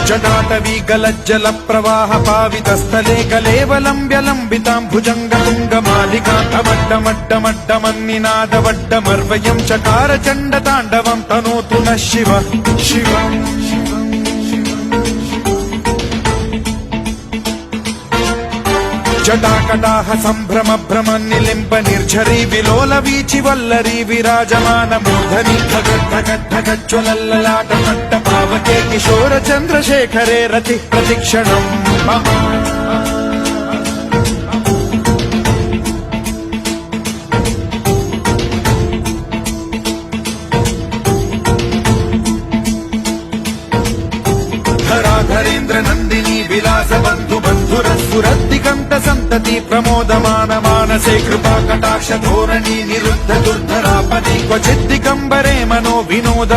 जटाटवी गलज्जल प्रवाह पावितस्थले कलेवलम्ब्यलम्बितां भुजङ्गतुङ्गमालिकान्तवड्डमड्डमड्डमन्निनादवड्डमर्वयं चकार चण्डताण्डवं तनोतु नः शिव शिव जटाकटाह सम्भ्रम भ्रम निलिम्ब निर्झरी विलोल वीचि वल्लरी विराजमान मूर्धनि धगद्धगद्धगज्ज्वलल्ललाट पट्ट पावके किशोर चन्द्रशेखरे रति प्रतिक्षणम् धराधरेन्द्र नन्दिनी विलास बन्धु बन्धुरस्फुरद्दिगन्त सन्तति प्रमोदमान मानसे कृपा कटाक्ष धोरणी निरुद्ध दुर्धरापदि क्वचिद्दिगम्बरे मनो विनोद